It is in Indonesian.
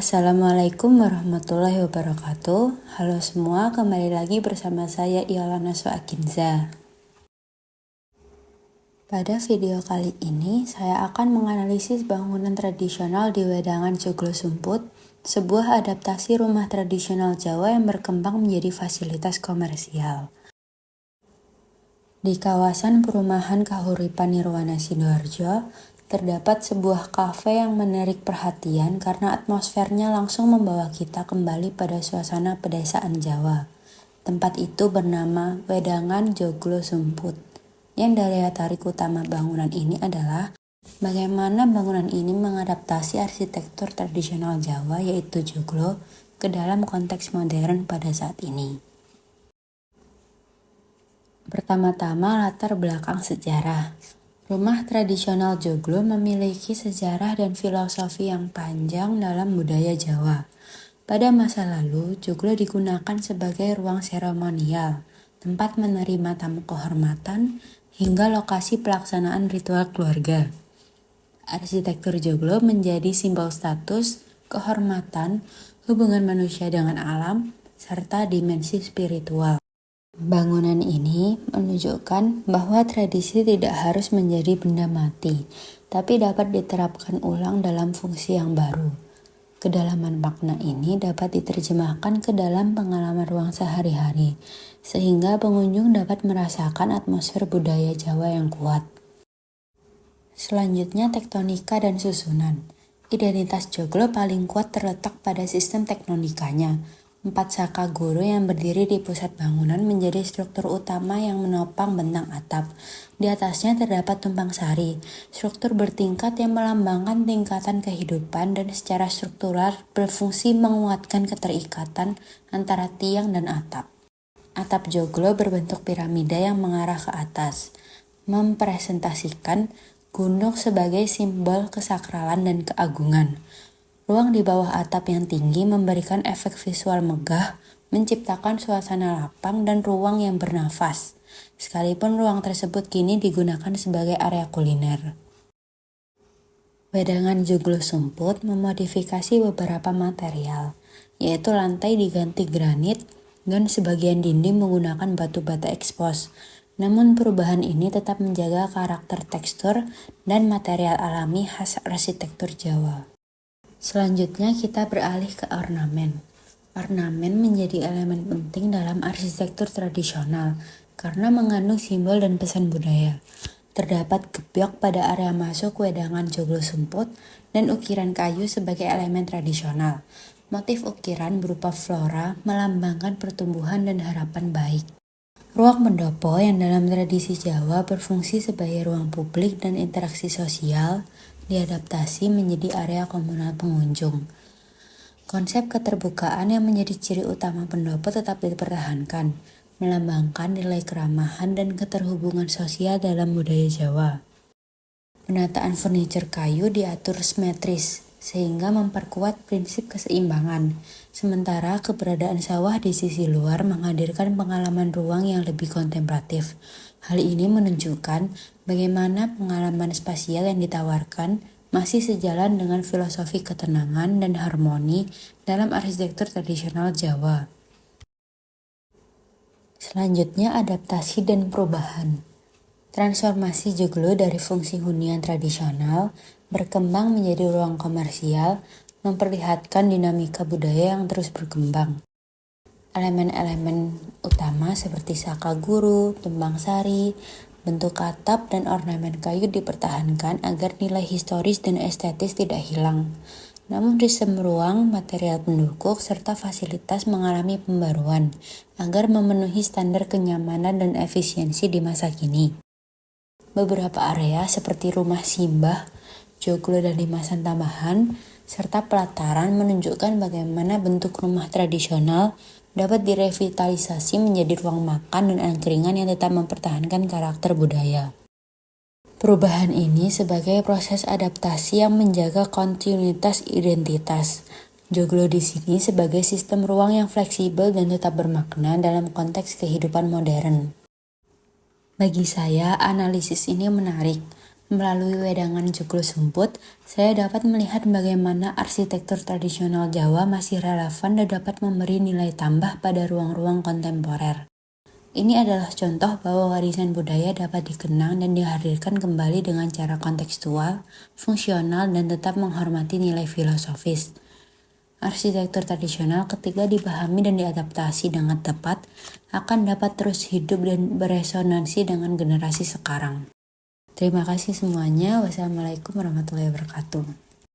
Assalamualaikum warahmatullahi wabarakatuh. Halo semua, kembali lagi bersama saya Iolana Soakinza. Pada video kali ini, saya akan menganalisis bangunan tradisional di Wedangan Joglo Sumput, sebuah adaptasi rumah tradisional Jawa yang berkembang menjadi fasilitas komersial. Di kawasan perumahan Kahuripan Nirwana Sidoarjo, terdapat sebuah kafe yang menarik perhatian karena atmosfernya langsung membawa kita kembali pada suasana pedesaan Jawa. Tempat itu bernama Wedangan Joglo Sumput. Yang daya tarik utama bangunan ini adalah bagaimana bangunan ini mengadaptasi arsitektur tradisional Jawa yaitu joglo ke dalam konteks modern pada saat ini. Pertama-tama latar belakang sejarah. Rumah tradisional joglo memiliki sejarah dan filosofi yang panjang dalam budaya Jawa. Pada masa lalu, joglo digunakan sebagai ruang seremonial, tempat menerima tamu kehormatan, hingga lokasi pelaksanaan ritual keluarga. Arsitektur joglo menjadi simbol status, kehormatan, hubungan manusia dengan alam, serta dimensi spiritual. Bangunan ini menunjukkan bahwa tradisi tidak harus menjadi benda mati, tapi dapat diterapkan ulang dalam fungsi yang baru. Kedalaman makna ini dapat diterjemahkan ke dalam pengalaman ruang sehari-hari, sehingga pengunjung dapat merasakan atmosfer budaya Jawa yang kuat. Selanjutnya, tektonika dan susunan. Identitas joglo paling kuat terletak pada sistem tektonikanya. 4 saka guru yang berdiri di pusat bangunan menjadi struktur utama yang menopang bentang atap. Di atasnya terdapat tumpang sari, struktur bertingkat yang melambangkan tingkatan kehidupan dan secara struktural berfungsi menguatkan keterikatan antara tiang dan atap. Atap joglo berbentuk piramida yang mengarah ke atas, mempresentasikan gunung sebagai simbol kesakralan dan keagungan. Ruang di bawah atap yang tinggi memberikan efek visual megah, menciptakan suasana lapang dan ruang yang bernafas. Sekalipun ruang tersebut kini digunakan sebagai area kuliner. Wedangan Joglo Sumput memodifikasi beberapa material, yaitu lantai diganti granit dan sebagian dinding menggunakan batu bata ekspos. Namun perubahan ini tetap menjaga karakter tekstur dan material alami khas arsitektur Jawa. Selanjutnya kita beralih ke ornamen. Ornamen menjadi elemen penting dalam arsitektur tradisional karena mengandung simbol dan pesan budaya. Terdapat gebyok pada area masuk Wedangan Joglo Sumput dan ukiran kayu sebagai elemen tradisional. Motif ukiran berupa flora melambangkan pertumbuhan dan harapan baik. Ruang pendopo yang dalam tradisi Jawa berfungsi sebagai ruang publik dan interaksi sosial diadaptasi menjadi area komunal pengunjung. Konsep keterbukaan yang menjadi ciri utama pendopo tetap dipertahankan, melambangkan nilai keramahan dan keterhubungan sosial dalam budaya Jawa. Penataan furniture kayu diatur simetris, sehingga memperkuat prinsip keseimbangan. Sementara keberadaan sawah di sisi luar menghadirkan pengalaman ruang yang lebih kontemplatif. Hal ini menunjukkan bagaimana pengalaman spasial yang ditawarkan masih sejalan dengan filosofi ketenangan dan harmoni dalam arsitektur tradisional Jawa. Selanjutnya, adaptasi dan perubahan. Transformasi joglo dari fungsi hunian tradisional berkembang menjadi ruang komersial, memperlihatkan dinamika budaya yang terus berkembang. Elemen-elemen utama seperti saka guru, tumpang sari, bentuk atap, dan ornamen kayu dipertahankan agar nilai historis dan estetis tidak hilang. Namun sistem ruang, material pendukung, serta fasilitas mengalami pembaruan agar memenuhi standar kenyamanan dan efisiensi di masa kini. Beberapa area seperti rumah simbah, joglo dan limasan tambahan, serta pelataran menunjukkan bagaimana bentuk rumah tradisional dapat direvitalisasi menjadi ruang makan dan angkringan yang tetap mempertahankan karakter budaya. Perubahan ini sebagai proses adaptasi yang menjaga kontinuitas identitas. Joglo di sini sebagai sistem ruang yang fleksibel dan tetap bermakna dalam konteks kehidupan modern. Bagi saya, analisis ini menarik. Melalui wedangan Joglo Sumput, saya dapat melihat bagaimana arsitektur tradisional Jawa masih relevan dan dapat memberi nilai tambah pada ruang-ruang kontemporer. Ini adalah contoh bahwa warisan budaya dapat dikenang dan dihadirkan kembali dengan cara kontekstual, fungsional, dan tetap menghormati nilai filosofis. Arsitektur tradisional ketika dipahami dan diadaptasi dengan tepat akan dapat terus hidup dan beresonansi dengan generasi sekarang. Terima kasih semuanya. Wassalamualaikum warahmatullahi wabarakatuh.